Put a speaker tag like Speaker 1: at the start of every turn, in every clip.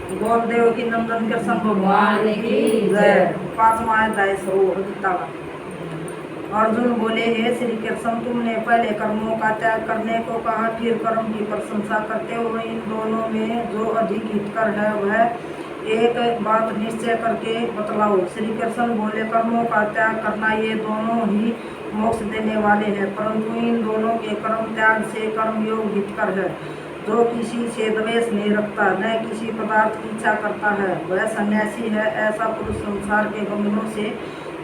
Speaker 1: बोल देव की नंदन कृष्ण भगवान की जय। 5वां अध्याय शुरू होता है। अर्जुन बोले, हे श्री कृष्ण, तुमने पहले कर्मों का त्याग करने को कहा, फिर कर्म की प्रशंसा करते हो। इन दोनों में जो अधिक हितकर है वह एक बात निश्चय करके बतलाओ। श्री कृष्ण बोले, कर्मों का त्याग करना ये दोनों ही मोक्ष देने वाले हैं, परंतु इन दोनों के कर्म त्याग से कर्मयोग हितकर है। जो किसी से द्वेष नहीं रखता, न किसी पदार्थ की इच्छा करता है, वह सन्यासी है। ऐसा पुरुष संसार के बंधनों से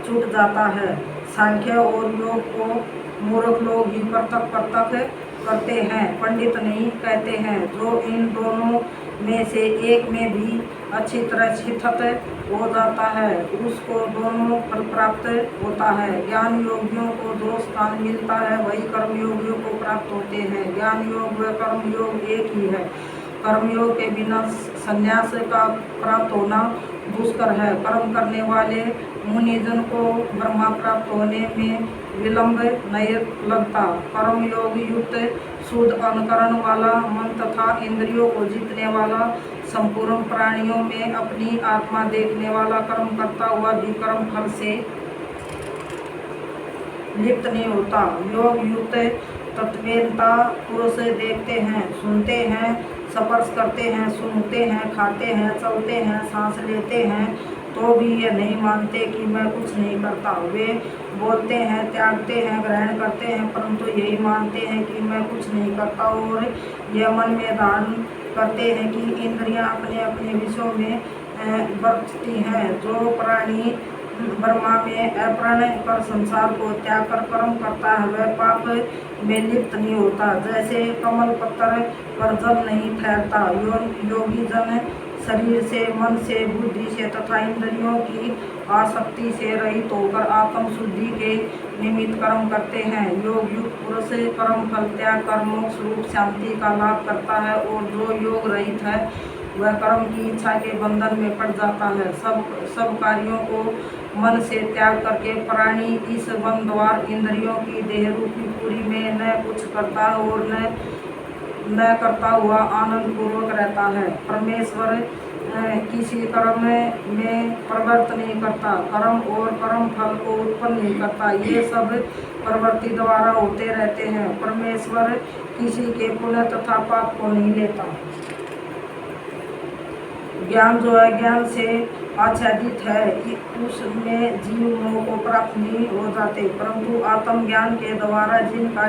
Speaker 1: छूट जाता है। सांख्य और योग को मूर्ख लोग ही पृथक करते हैं, पंडित नहीं कहते हैं। जो इन दोनों में से एक में भी अच्छी तरह स्थित हो जाता है, उसको दोनों फल प्राप्त होता है। ज्ञान योगियों को जो स्थान मिलता है वही कर्म योगियों को प्राप्त होते हैं। ज्ञान योग व कर्म योग एक ही है। कर्मयोग के बिना संन्यास का प्राप्त होना दुष्कर है। कर्म करने वाले मुनिजन को ब्रह्मा प्राप्त होने में विलंब नहीं लगता। कर्म योग युक्त शुद्ध अनुकरण वाला मन तथा इंद्रियों को जीतने वाला, संपूर्ण प्राणियों में अपनी आत्मा देखने वाला, कर्म करता हुआ भी कर्म फल से लिप्त नहीं होता। योग युक्त तत्वेता पुरुष देखते हैं, सुनते हैं, स्पर्श करते हैं, सूंघते हैं, खाते हैं, चलते हैं, सांस लेते हैं, तो भी ये नहीं मानते कि मैं कुछ नहीं करता। वे बोलते हैं, त्यागते हैं, ग्रहण करते हैं, परंतु यही मानते हैं कि मैं कुछ नहीं करता। और यह मन में धारण करते हैं कि इंद्रियां अपने अपने विषयों में बरतती हैं। जो प्राणी ब्रह्मा में अप्रण कर संसार को त्याग कर कर्म करता है, वह पाप में लिप्त नहीं होता। जैसे कमल पत्थर पर जल नहीं ठहरता, योगी जन शरीर से, मन से, बुद्धि से तथा इंद्रियों की आसक्ति से रहित होकर आत्म शुद्धि के निमित्त कर्म करते हैं। योग युक्त पुरुष कर्म फल त्याग कर मोक्ष रूप शांति का लाभ करता है, और जो योग रहित है वह कर्म की इच्छा के बंधन में पड़ जाता है। सब कार्यों को मन से त्याग करके प्राणी इस वन द्वार इंद्रियों की देह रूपी पूरी में न कुछ करता और न करता हुआ आनंद पूर्वक रहता है। परमेश्वर किसी कर्म में प्रवृत्त नहीं करता, कर्म और कर्म फल को उत्पन्न नहीं करता। ये सब प्रवृत्ति द्वारा होते रहते हैं। परमेश्वर किसी के पुण्य तथा पाप को नहीं लेता। ज्ञान जो है ज्ञान से आच्छादित है, उसमें जीव मोह को प्राप्त नहीं हो जाते, परंतु आत्मज्ञान के द्वारा जिनका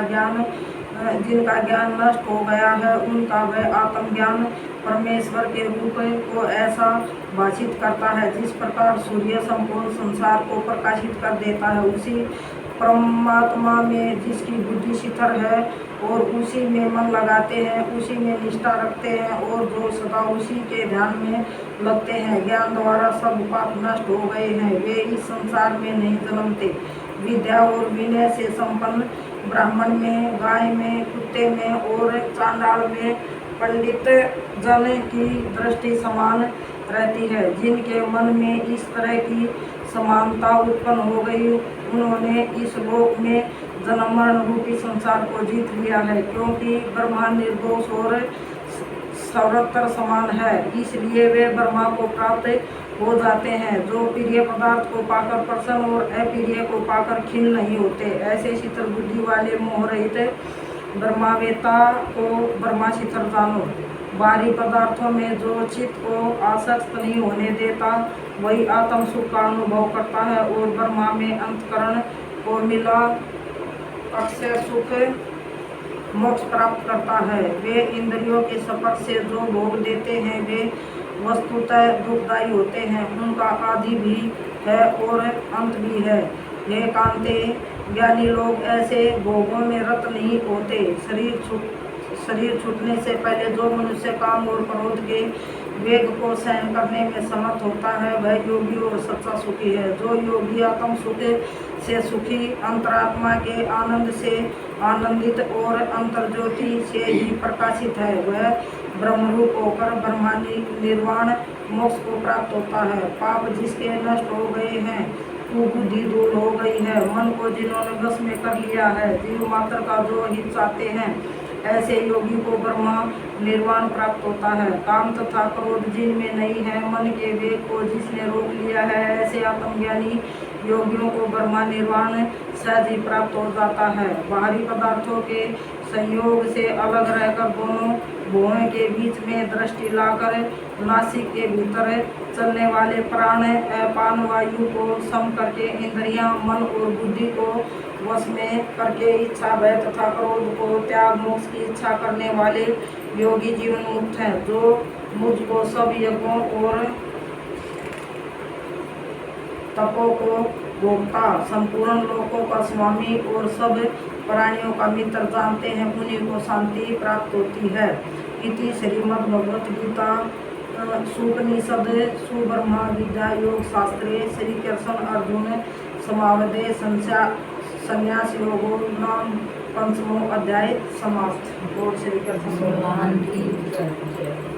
Speaker 1: ज्ञान नष्ट हो गया है, उनका वह आत्मज्ञान परमेश्वर के रूप को ऐसा भाषित करता है जिस प्रकार सूर्य संपूर्ण संसार को प्रकाशित कर देता है। उसी परमात्मा में जिसकी बुद्धि शिथिल है और उसी में मन लगाते हैं, उसी में निष्ठा रखते हैं, और जो सदा उसी के ध्यान में लगते हैं, ज्ञान द्वारा सब पाप नष्ट हो गए हैं। वे इस संसार में नहीं जन्मते। विद्या और विनय से संपन्न ब्राह्मण में, गाय में, कुत्ते में और चांडाल में पंडित जन की दृष्टि समान रहती है। जिनके मन में इस तरह की समानता उत्पन्न हो गई, उन्होंने इस लोक में जन्म मरण रूपी संसार को जीत लिया है, क्योंकि ब्रह्मा निर्दोष और सर्वत्र समान है, इसलिए वे ब्रह्मा को प्राप्त हो जाते हैं। जो प्रिय पदार्थ को पाकर प्रसन्न और अप्रिय को पाकर खिन्न नहीं होते, ऐसे शीतल बुद्धि वाले मोह रहित ब्रह्मावेता को ब्रह्मा शीतल जानो। बाहरी पदार्थों में जो चित्त को आसक्त नहीं होने देता, वही आत्म सुख का अनुभव करता है और ब्रह्मा में अंतकरण को मिला अक्षय सुख मोक्ष प्राप्त करता है। वे इंद्रियों के स्पर्श से जो भोग देते हैं वे वस्तुतः दुखदायी होते हैं, उनका आदि भी है और अंत भी है। हे कांते, ज्ञानी लोग ऐसे भोगों में रत नहीं होते। शरीर छूटने से पहले जो मनुष्य काम और क्रोध के वेग को सहन करने में समर्थ होता है, वह योगी और सच्चा सुखी है। जो योगी आत्म सुख से सुखी, अंतरात्मा के आनंद से आनंदित और अंतर्ज्योति से ही प्रकाशित है, वह ब्रह्मरूप होकर ब्रह्मांडी निर्वाण मोक्ष को प्राप्त होता है। पाप जिसके नष्ट हो गए हैं, कुबुद्धि दूर हो गई है, मन को जिन्होंने वश में कर लिया है, जीव मात्र का जो हित चाहते हैं, ऐसे योगी को ब्रह्मा निर्वाण प्राप्त होता है। काम तथा क्रोध जिनमें नहीं है, मन के वेग को जिसने रोक लिया है, ऐसे आत्मज्ञानी योगियों को ब्रह्मा निर्वाण सहज ही प्राप्त हो जाता है। बाहरी पदार्थों के संयोग से अलग रहकर दोनों भुवों के बीच में दृष्टि लाकर नासिक के भीतर चलने वाले प्राण अपान वायु को सम करके इंद्रियां, मन और बुद्धि को वश में करके इच्छा, भय तथा क्रोध को त्याग मोक्ष की इच्छा करने वाले योगी जीवन मुक्त हैं। जो मुझको सब यज्ञों और तपों को भोक्ता, संपूर्ण लोकों का स्वामी और सब प्राणियों का मित्र जानते हैं, उन्हीं को शांति प्राप्त होती है। इति श्रीमद् भगवत गीता सुपनिषद सुब्रह्मा विद्या योग शास्त्रे श्री कृष्ण अर्जुन समावदे संन्यास योगो नाम 5वां अध्याय समाप्त। और श्री कृष्ण भगवान की जय।